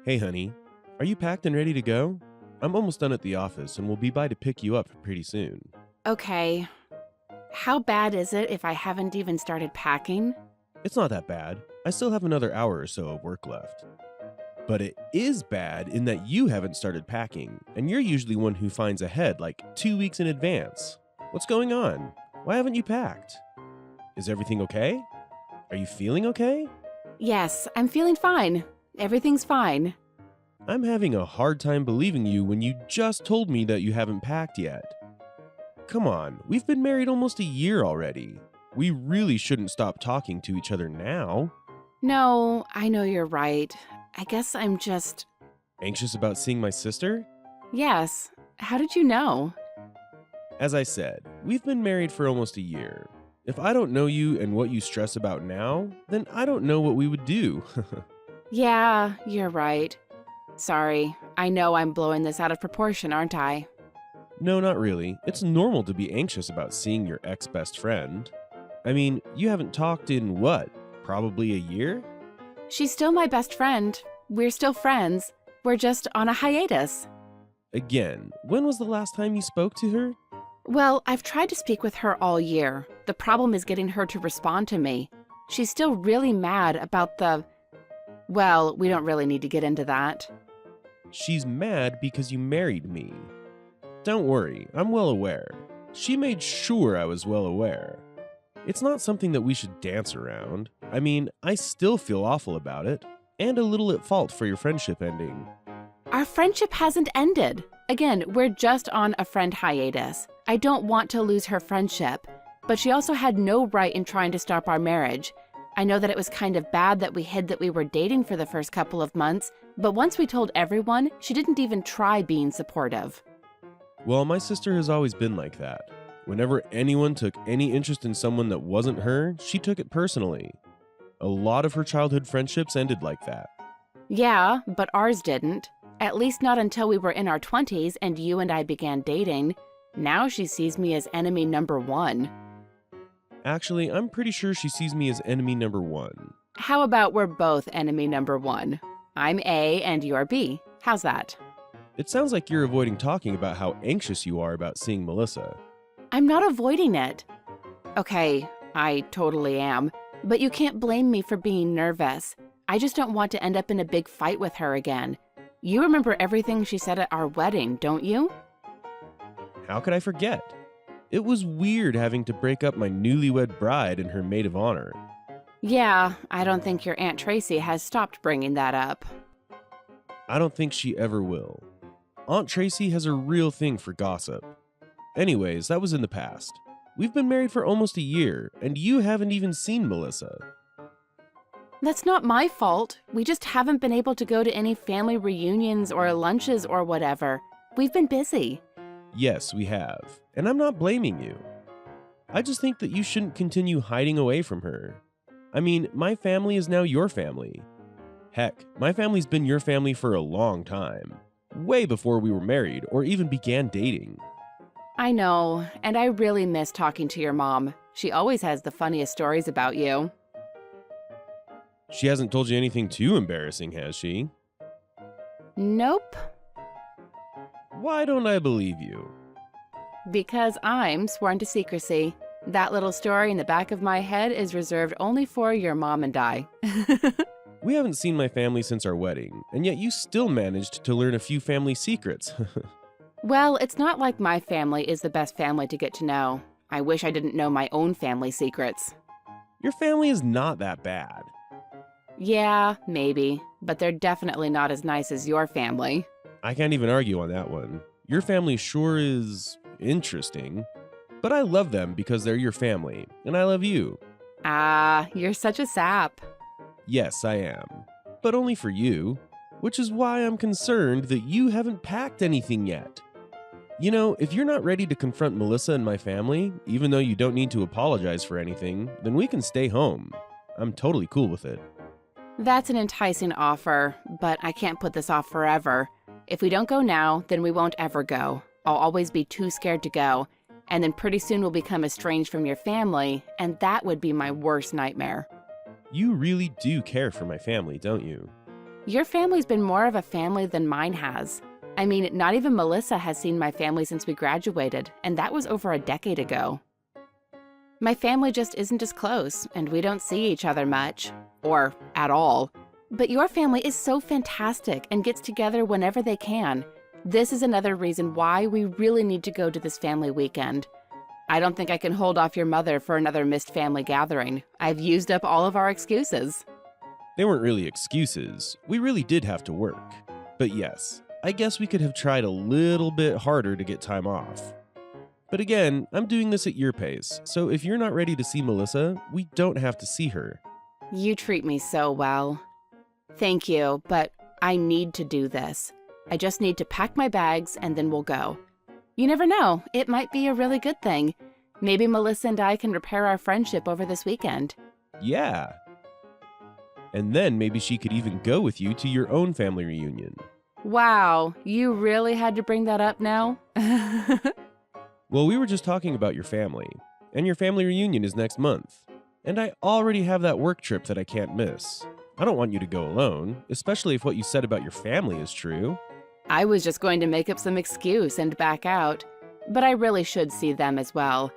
Hey, honey, are you packed and ready to go? I'm almost done at the office and will be by to pick you up pretty soon. Okay. How bad is it if I haven't even started packing? It's not that bad. I still have another hour or so of work left. But it is bad in that you haven't started packing, and you're usually one who finds ahead like 2 weeks in advance. What's going on? Why haven't you packed? Is everything okay? Are you feeling okay? Yes, I'm feeling fine. Everything's fine. I'm having a hard time believing you when you just told me that you haven't packed yet. Come on, we've been married almost a year already. We really shouldn't stop talking to each other now. No, I know you're right. I guess I'm just... Anxious about seeing my sister? Yes. How did you know? As I said, we've been married for almost a year. If I don't know you and what you stress about now, then I don't know what we would do. Yeah, you're right. Sorry. I know I'm blowing this out of proportion, aren't I? No, not really. It's normal to be anxious about seeing your ex-best friend. I mean, you haven't talked in what? Probably a year? She's still my best friend. We're still friends. We're just on a hiatus. Again, when was the last time you spoke to her? Well, I've tried to speak with her all year. The problem is getting her to respond to me. She's still really mad about the... Well, we don't really need to get into that. She's mad because you married me. Don't worry, I'm well aware. She made sure I was well aware. It's not something that we should dance around. I mean, I still feel awful about it, and a little at fault for your friendship ending. Our friendship hasn't ended. Again, we're just on a friend hiatus. I don't want to lose her friendship, but she also had no right in trying to stop our marriage. I know that it was kind of bad that we hid that we were dating for the first couple of months, but once we told everyone, she didn't even try being supportive. Well, my sister has always been like that. Whenever anyone took any interest in someone that wasn't her, she took it personally. A lot of her childhood friendships ended like that. Yeah, but ours didn't. At least not until we were in our 20s and you and I began dating. Now she sees me as enemy number one. Actually, I'm pretty sure she sees me as enemy number one. How about we're both enemy number one? I'm A and you're B. How's that? It sounds like you're avoiding talking about how anxious you are about seeing Melissa. I'm not avoiding it. Okay, I totally am. But you can't blame me for being nervous. I just don't want to end up in a big fight with her again. You remember everything she said at our wedding, don't you? How could I forget? It was weird having to break up my newlywed bride and her maid of honor. Yeah, I don't think your Aunt Tracy has stopped bringing that up. I don't think she ever will. Aunt Tracy has a real thing for gossip. Anyways, that was in the past. We've been married for almost a year, and you haven't even seen Melissa. That's not my fault. We just haven't been able to go to any family reunions or lunches or whatever. We've been busy. Yes, we have, and I'm not blaming you. I just think that you shouldn't continue hiding away from her. I mean, my family is now your family. Heck, my family's been your family for a long time. Way before we were married or even began dating. I know, and I really miss talking to your mom. She always has the funniest stories about you. She hasn't told you anything too embarrassing, has she? Nope, Why don't I believe you? because I'm sworn to secrecy. That little story in the back of my head is reserved only for your mom and I. We haven't seen my family since our wedding, and yet you still managed to learn a few family secrets. Well, it's not like my family is the best family to get to know. I wish I didn't know my own family secrets. Your family is not that bad. Yeah, maybe, but they're definitely not as nice as your family. I can't even argue on that one. Your family sure is interesting, but I love them because they're your family, and I love you. Ah, you're such a sap. Yes, I am, but only for you, which is why I'm concerned that you haven't packed anything yet. You know, if you're not ready to confront Melissa and my family, even though you don't need to apologize for anything, then we can stay home. I'm totally cool with it. That's an enticing offer, but I can't put this off forever. If we don't go now, then we won't ever go. I'll always be too scared to go, and then pretty soon we'll become estranged from your family, and that would be my worst nightmare. You really do care for my family, don't you? Your family's been more of a family than mine has. I mean, not even Melissa has seen my family since we graduated, and that was over a decade ago. My family just isn't as close, and we don't see each other much, or at all. But your family is so fantastic and gets together whenever they can. This is another reason why we really need to go to this family weekend. I don't think I can hold off your mother for another missed family gathering. I've used up all of our excuses. They weren't really excuses. We really did have to work. But yes, I guess we could have tried a little bit harder to get time off. But again, I'm doing this at your pace, so if you're not ready to see Melissa, we don't have to see her. You treat me so well. Thank you, but I need to do this. I just need to pack my bags and then we'll go. You never know, it might be a really good thing. Maybe Melissa and I can repair our friendship over this weekend. Yeah. And then maybe she could even go with you to your own family reunion. Wow, you really had to bring that up now? Well, we were just talking about your family, and your family reunion is next month. And I already have that work trip that I can't miss. I don't want you to go alone, especially if what you said about your family is true. I was just going to make up some excuse and back out, but I really should see them as well.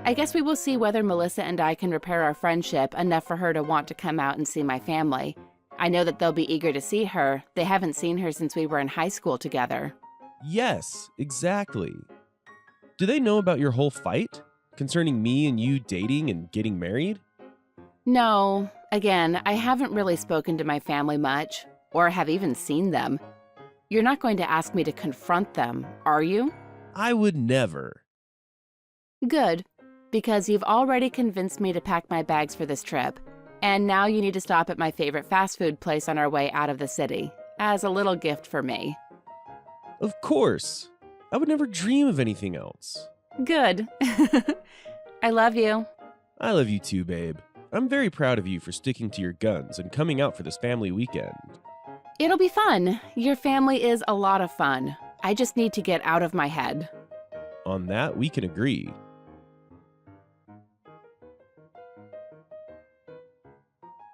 I guess we will see whether Melissa and I can repair our friendship enough for her to want to come out and see my family. I know that they'll be eager to see her. They haven't seen her since we were in high school together. Yes, exactly. Do they know about your whole fight concerning me and you dating and getting married? No. Again, I haven't really spoken to my family much, or have even seen them. You're not going to ask me to confront them, are you? I would never. Good, because you've already convinced me to pack my bags for this trip, and now you need to stop at my favorite fast food place on our way out of the city, as a little gift for me. Of course. I would never dream of anything else. Good. I love you. I love you too, babe. I'm very proud of you for sticking to your guns and coming out for this family weekend. It'll be fun. Your family is a lot of fun. I just need to get out of my head. On that, we can agree.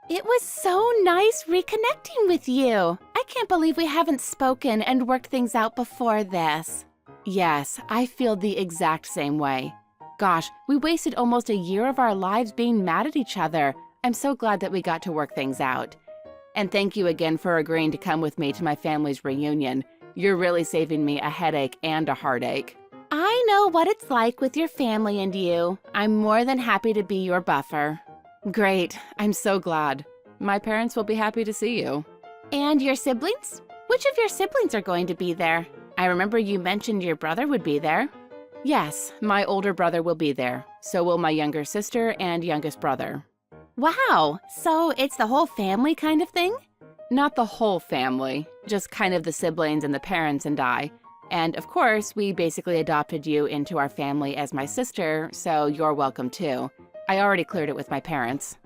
It was so nice reconnecting with you. I can't believe we haven't spoken and worked things out before this. Yes, I feel the exact same way. Gosh, we wasted almost a year of our lives being mad at each other. I'm so glad that we got to work things out. And thank you again for agreeing to come with me to my family's reunion. You're really saving me a headache and a heartache. I know what it's like with your family and you. I'm more than happy to be your buffer. Great, I'm so glad. My parents will be happy to see you. And your siblings? Which of your siblings are going to be there? I remember you mentioned your brother would be there. Yes, my older brother will be there. So will my younger sister and youngest brother. Wow, so it's the whole family kind of thing? Not the whole family, just kind of the siblings and the parents and I. And of course, we basically adopted you into our family as my sister, so you're welcome too. I already cleared it with my parents.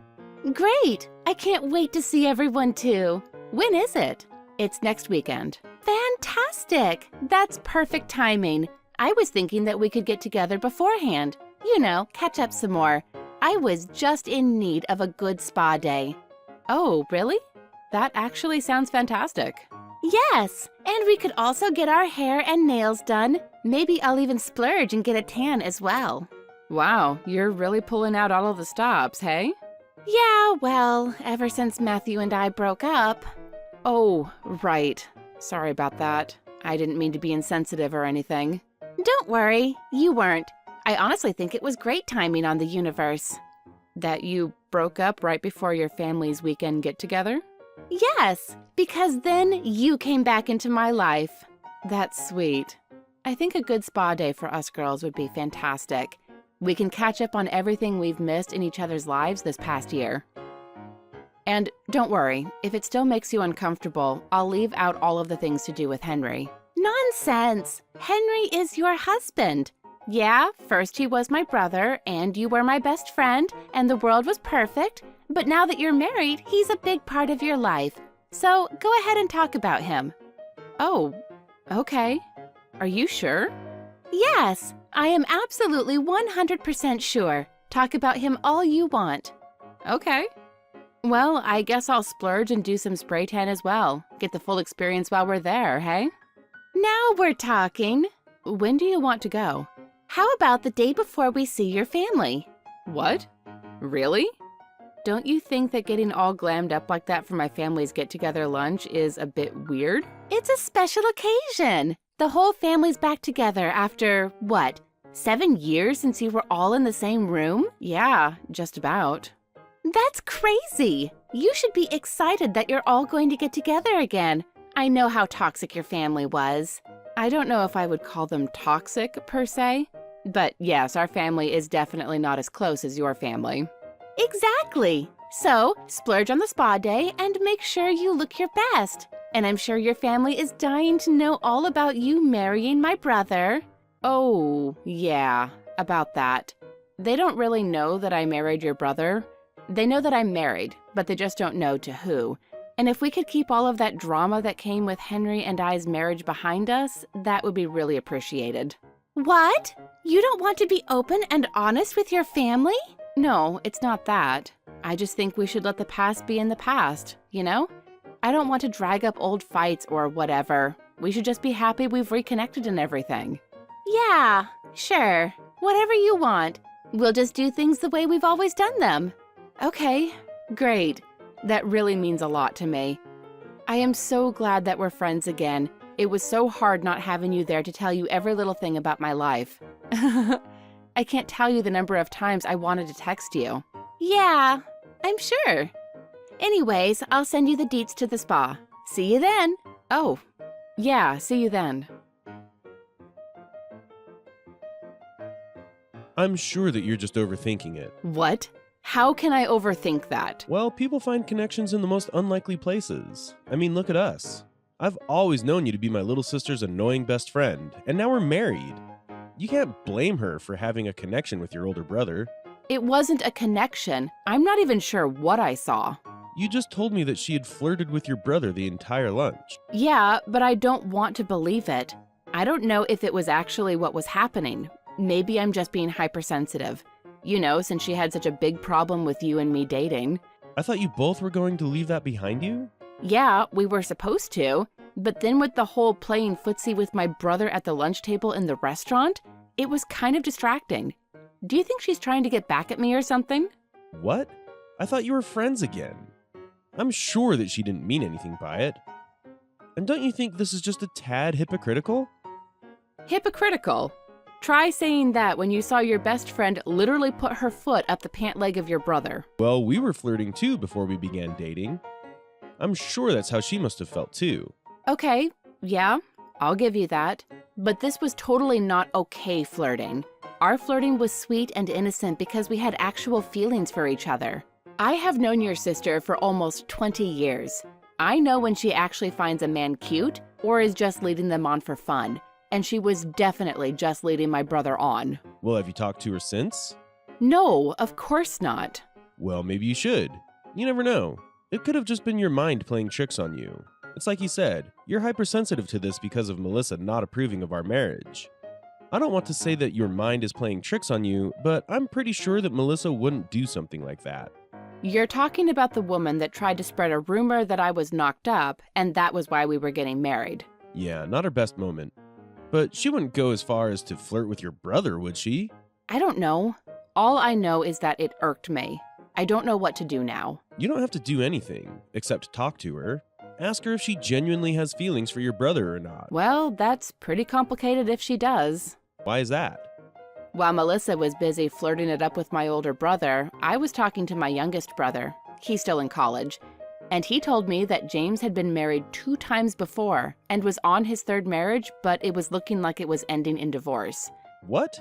Great! I can't wait to see everyone too. When is it? It's next weekend. Fantastic! That's perfect timing. I was thinking that we could get together beforehand. You know, catch up some more. I was just in need of a good spa day. Oh, really? That actually sounds fantastic. Yes, and we could also get our hair and nails done. Maybe I'll even splurge and get a tan as well. Wow, you're really pulling out all of the stops, hey? Yeah, well, ever since Matthew and I broke up. Oh, right. Sorry about that. I didn't mean to be insensitive or anything. Don't worry, you weren't. I honestly think it was great timing on the universe. That you broke up right before your family's weekend get-together? Yes, because then you came back into my life. That's sweet. I think a good spa day for us girls would be fantastic. We can catch up on everything we've missed in each other's lives this past year. And don't worry, if it still makes you uncomfortable, I'll leave out all of the things to do with Henry. Nonsense! Henry is your husband. Yeah, first he was my brother, and you were my best friend, and the world was perfect. But now that you're married, he's a big part of your life. So go ahead and talk about him. Oh, okay. Are you sure? Yes, I am absolutely 100% sure. Talk about him all you want. Okay. Well, I guess I'll splurge and do some spray tan as well. Get the full experience while we're there, hey? Now we're talking. When do you want to go? How about the day before we see your family? What? Really? Don't you think that getting all glammed up like that for my family's get-together lunch is a bit weird? It's a special occasion. The whole family's back together after, what, 7 years since you were all in the same room? Yeah, just about. That's crazy. You should be excited that you're all going to get together again. I know how toxic your family was. I don't know if I would call them toxic, per se. But yes, our family is definitely not as close as your family. Exactly. So, splurge on the spa day and make sure you look your best. And I'm sure your family is dying to know all about you marrying my brother. Oh, yeah, about that. They don't really know that I married your brother. They know that I'm married, but they just don't know to who. And if we could keep all of that drama that came with Henry and I's marriage behind us, that would be really appreciated. What? You don't want to be open and honest with your family? No, it's not that. I just think we should let the past be in the past, you know? I don't want to drag up old fights or whatever. We should just be happy we've reconnected and everything. Yeah, sure. Whatever you want. We'll just do things the way we've always done them. Okay, great. That really means a lot to me. I am so glad that we're friends again. It was so hard not having you there to tell you every little thing about my life. I can't tell you the number of times I wanted to text you. Yeah, I'm sure. Anyways, I'll send you the deets to the spa. See you then. Oh, yeah, see you then. I'm sure that you're just overthinking it. What? How can I overthink that? Well, people find connections in the most unlikely places. I mean, look at us. I've always known you to be my little sister's annoying best friend, and now we're married. You can't blame her for having a connection with your older brother. It wasn't a connection. I'm not even sure what I saw. You just told me that she had flirted with your brother the entire lunch. Yeah, but I don't want to believe it. I don't know if it was actually what was happening. Maybe I'm just being hypersensitive. You know, since she had such a big problem with you and me dating. I thought you both were going to leave that behind you? Yeah, we were supposed to. But then with the whole playing footsie with my brother at the lunch table in the restaurant, it was kind of distracting. Do you think she's trying to get back at me or something? What? I thought you were friends again. I'm sure that she didn't mean anything by it. And don't you think this is just a tad hypocritical? Hypocritical? Try saying that when you saw your best friend literally put her foot up the pant leg of your brother. Well, we were flirting too before we began dating. I'm sure that's how she must have felt too. Okay, yeah, I'll give you that. But this was totally not okay flirting. Our flirting was sweet and innocent because we had actual feelings for each other. I have known your sister for almost 20 years. I know when she actually finds a man cute or is just leading them on for fun. And she was definitely just leading my brother on. Well, have you talked to her since? No, of course not. Well, maybe you should. You never know. It could have just been your mind playing tricks on you. It's like you said, you're hypersensitive to this because of Melissa not approving of our marriage. I don't want to say that your mind is playing tricks on you, but I'm pretty sure that Melissa wouldn't do something like that. You're talking about the woman that tried to spread a rumor that I was knocked up, and that was why we were getting married. Yeah, not her best moment. But she wouldn't go as far as to flirt with your brother, would she? I don't know. All I know is that it irked me. I don't know what to do now. You don't have to do anything, except talk to her. Ask her if she genuinely has feelings for your brother or not. Well, that's pretty complicated if she does. Why is that? While Melissa was busy flirting it up with my older brother, I was talking to my youngest brother. He's still in college. And he told me that James had been married 2 times before and was on his 3rd marriage, but it was looking like it was ending in divorce. What?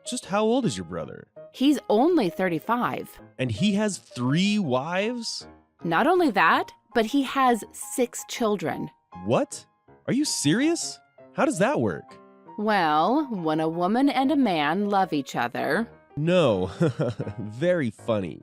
Just how old is your brother? He's only 35. And he has 3 wives? Not only that, but he has 6 children. What? Are you serious? How does that work? Well, when a woman and a man love each other... No, very funny.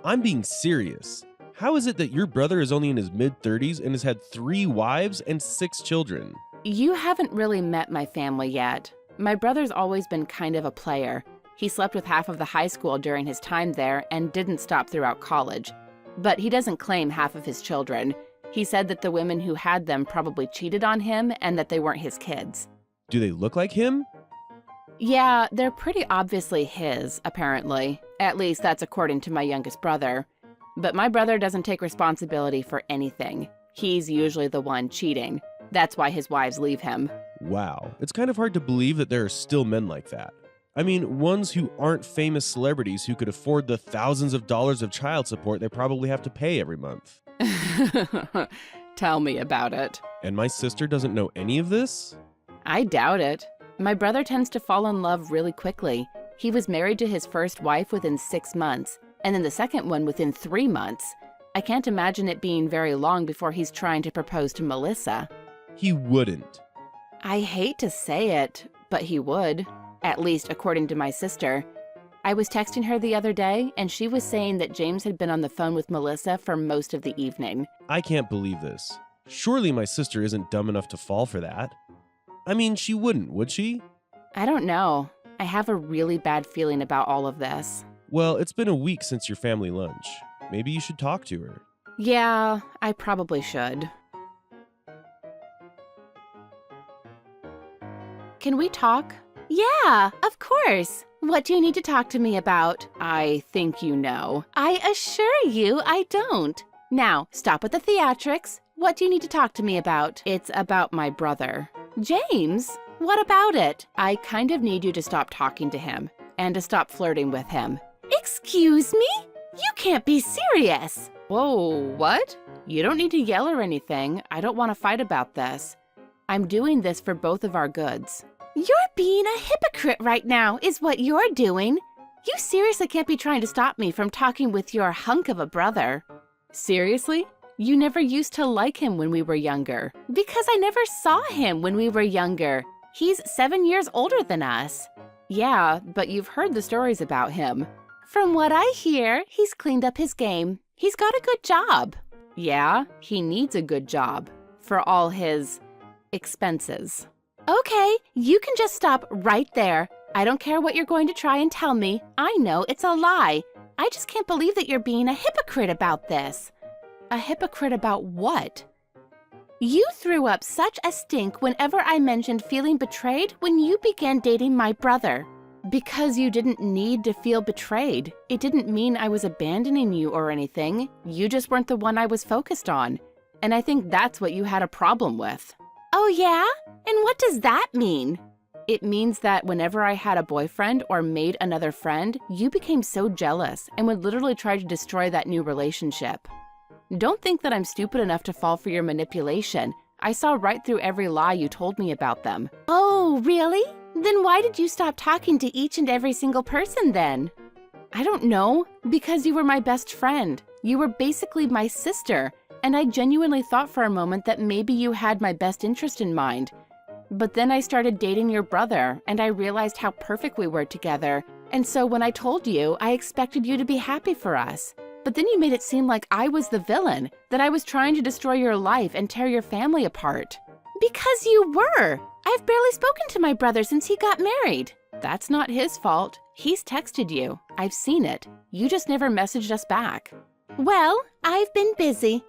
I'm being serious. How is it that your brother is only in his mid-30s and has had 3 wives and 6 children? You haven't really met my family yet. My brother's always been kind of a player. He slept with half of the high school during his time there and didn't stop throughout college. but he doesn't claim half of his children. He said that the women who had them probably cheated on him and that they weren't his kids. Do they look like him? Yeah, they're pretty obviously his, apparently. At least that's according to my youngest brother. But my brother doesn't take responsibility for anything. He's usually the one cheating. That's why his wives leave him. Wow, it's kind of hard to believe that there are still men like that. I mean, ones who aren't famous celebrities who could afford the thousands of dollars of child support they probably have to pay every month. Tell me about it. And my sister doesn't know any of this? I doubt it. My brother tends to fall in love really quickly. He was married to his first wife within 6 months, and then the second one within 3 months. I can't imagine it being very long before he's trying to propose to Melissa. He wouldn't. I hate to say it, but he would. At least according to my sister. I was texting her the other day, and she was saying that James had been on the phone with Melissa for most of the evening. I can't believe this. Surely my sister isn't dumb enough to fall for that. I mean, she wouldn't, would she? I don't know. I have a really bad feeling about all of this. Well, it's been a week since your family lunch. Maybe you should talk to her. Yeah, I probably should. Can we talk? Yeah, of course. What do you need to talk to me about? I think you know. I assure you I don't. Now, stop with the theatrics. What do you need to talk to me about? It's about my brother. James? What about it? I kind of need you to stop talking to him and to stop flirting with him. Excuse me? You can't be serious. Whoa, what? You don't need to yell or anything. I don't want to fight about this. I'm doing this for both of our goods. You're being a hypocrite right now, is what you're doing. You seriously can't be trying to stop me from talking with your hunk of a brother. Seriously? You never used to like him when we were younger. Because I never saw him when we were younger. He's 7 years older than us. Yeah, but you've heard the stories about him. From what I hear, he's cleaned up his game. He's got a good job. Yeah, he needs a good job for all his expenses. Okay, you can just stop right there. I don't care what you're going to try and tell me. I know it's a lie. I just can't believe that you're being a hypocrite about this. A hypocrite about what? You threw up such a stink whenever I mentioned feeling betrayed when you began dating my brother. Because you didn't need to feel betrayed. It didn't mean I was abandoning you or anything. You just weren't the one I was focused on. And I think that's what you had a problem with. Oh yeah? And what does that mean? It means that whenever I had a boyfriend or made another friend, you became so jealous and would literally try to destroy that new relationship. Don't think that I'm stupid enough to fall for your manipulation. I saw right through every lie you told me about them. Oh, really? Then why did you stop talking to each and every single person then? I don't know. Because you were my best friend. You were basically my sister. And I genuinely thought for a moment that maybe you had my best interest in mind. But then I started dating your brother, and I realized how perfect we were together. And so when I told you, I expected you to be happy for us. But then you made it seem like I was the villain, that I was trying to destroy your life and tear your family apart. Because you were! I've barely spoken to my brother since he got married. That's not his fault. He's texted you. I've seen it. You just never messaged us back. Well, I've been busy.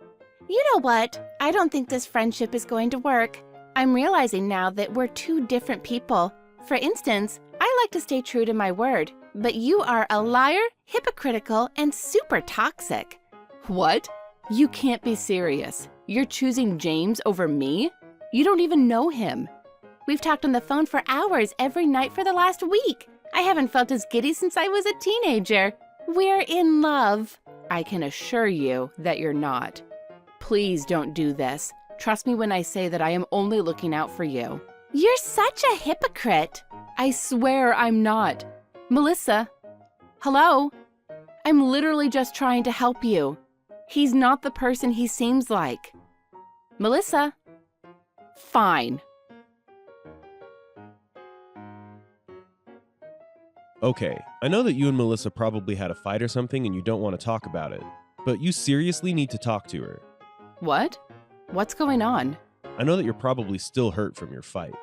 You know what? I don't think this friendship is going to work. I'm realizing now that we're two different people. For instance, I like to stay true to my word, but you are a liar, hypocritical, and super toxic. What? You can't be serious. You're choosing James over me? You don't even know him. We've talked on the phone for hours every night for the last week. I haven't felt as giddy since I was a teenager. We're in love. I can assure you that you're not. Please don't do this. Trust me when I say that I am only looking out for you. You're such a hypocrite. I swear I'm not. Melissa? Hello? I'm literally just trying to help you. He's not the person he seems like. Melissa? Fine. Okay, I know that you and Melissa probably had a fight or something and you don't want to talk about it, but you seriously need to talk to her. What? What's going on? I know that you're probably still hurt from your fight.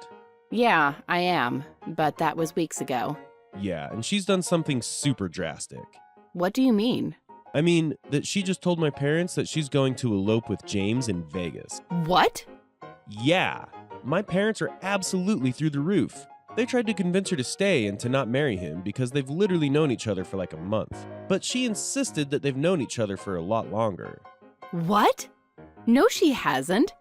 Yeah, I am, but that was weeks ago. Yeah, and she's done something super drastic. What do you mean? I mean, that she just told my parents that she's going to elope with James in Vegas. What? Yeah, my parents are absolutely through the roof. They tried to convince her to stay and to not marry him because they've literally known each other for like a month. But she insisted that they've known each other for a lot longer. What? No, she hasn't.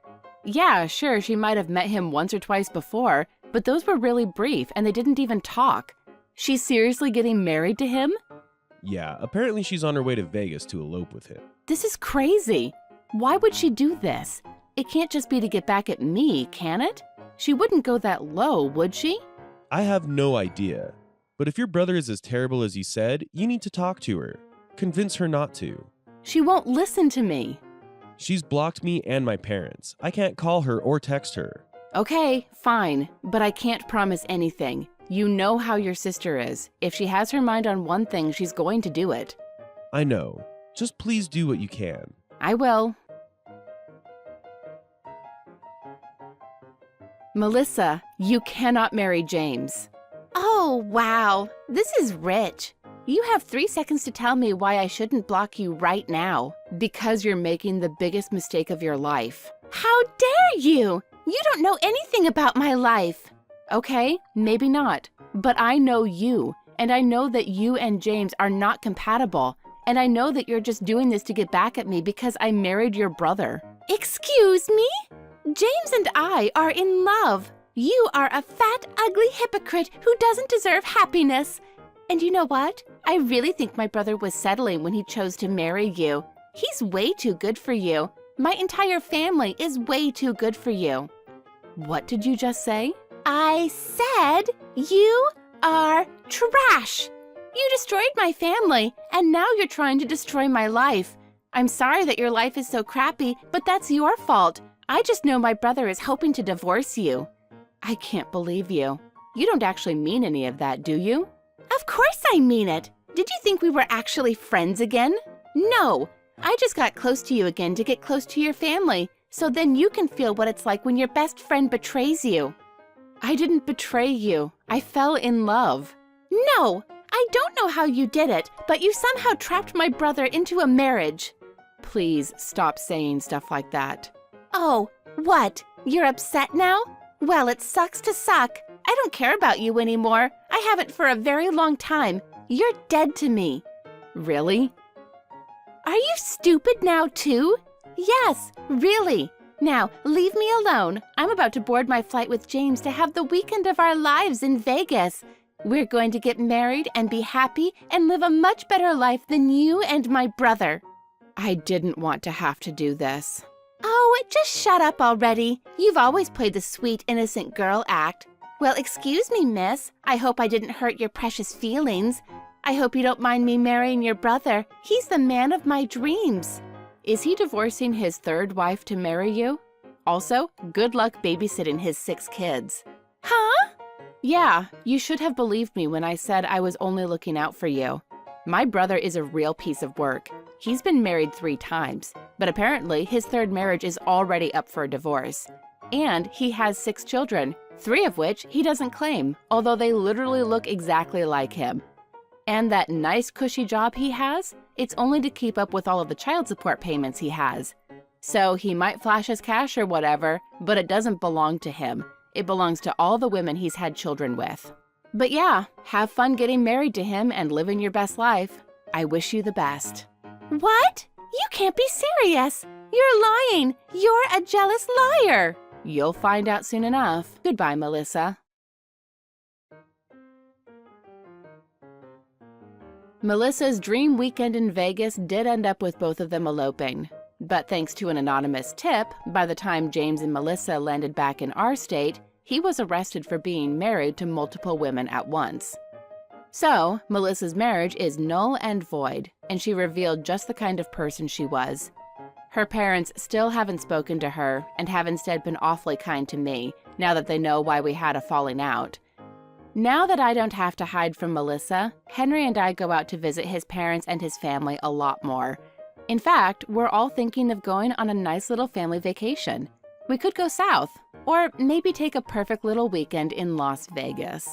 Yeah, sure, she might have met him once or twice before, but those were really brief and they didn't even talk. She's seriously getting married to him? Yeah, apparently she's on her way to Vegas to elope with him. This is crazy. Why would she do this? It can't just be to get back at me, can it? She wouldn't go that low, would she? I have no idea. But if your brother is as terrible as you said, you need to talk to her. Convince her not to. She won't listen to me. She's blocked me and my parents. I can't call her or text her. Okay, fine, but I can't promise anything. You know how your sister is. If she has her mind on one thing, she's going to do it. I know. Just please do what you can. I will. Melissa, you cannot marry James. Oh, wow. This is rich. You have 3 seconds to tell me why I shouldn't block you right now. Because you're making the biggest mistake of your life. How dare you? You don't know anything about my life. Okay, maybe not. But I know you, and I know that you and James are not compatible. And I know that you're just doing this to get back at me because I married your brother. Excuse me? James and I are in love. You are a fat, ugly hypocrite who doesn't deserve happiness. And you know what? I really think my brother was settling when he chose to marry you. He's way too good for you. My entire family is way too good for you. What did you just say? I said you are trash. You destroyed my family, and now you're trying to destroy my life. I'm sorry that your life is so crappy, but that's your fault. I just know my brother is hoping to divorce you. I can't believe you. You don't actually mean any of that, do you? Of course I mean it. Did you think we were actually friends again? No. I just got close to you again to get close to your family, so then you can feel what it's like when your best friend betrays you. I didn't betray you. I fell in love. No, I don't know how you did it, but you somehow trapped my brother into a marriage. Please stop saying stuff like that. Oh, what? You're upset now? Well, it sucks to suck. I don't care about you anymore. I haven't for a very long time. You're dead to me. Really? Are you stupid now, too? Yes, really. Now, leave me alone. I'm about to board my flight with James to have the weekend of our lives in Vegas. We're going to get married and be happy and live a much better life than you and my brother. I didn't want to have to do this. Oh, just shut up already. You've always played the sweet, innocent girl act. Well, excuse me, miss. I hope I didn't hurt your precious feelings. I hope you don't mind me marrying your brother. He's the man of my dreams. Is he divorcing his 3rd wife to marry you? Also, good luck babysitting his 6 kids. Huh? Yeah, you should have believed me when I said I was only looking out for you. My brother is a real piece of work. He's been married 3 times, but apparently his 3rd marriage is already up for a divorce. And he has 6 children, 3 of which he doesn't claim, although they literally look exactly like him. And that nice cushy job he has, it's only to keep up with all of the child support payments he has. So he might flash his cash or whatever, but it doesn't belong to him. It belongs to all the women he's had children with. But yeah, have fun getting married to him and living your best life. I wish you the best. What? You can't be serious. You're lying. You're a jealous liar. You'll find out soon enough. Goodbye, Melissa. Melissa's dream weekend in Vegas did end up with both of them eloping. But thanks to an anonymous tip, by the time James and Melissa landed back in our state, he was arrested for being married to multiple women at once. So, Melissa's marriage is null and void, and she revealed just the kind of person she was. Her parents still haven't spoken to her and have instead been awfully kind to me, now that they know why we had a falling out. Now that I don't have to hide from Melissa, Henry and I go out to visit his parents and his family a lot more. In fact, we're all thinking of going on a nice little family vacation. We could go south, or maybe take a perfect little weekend in Las Vegas.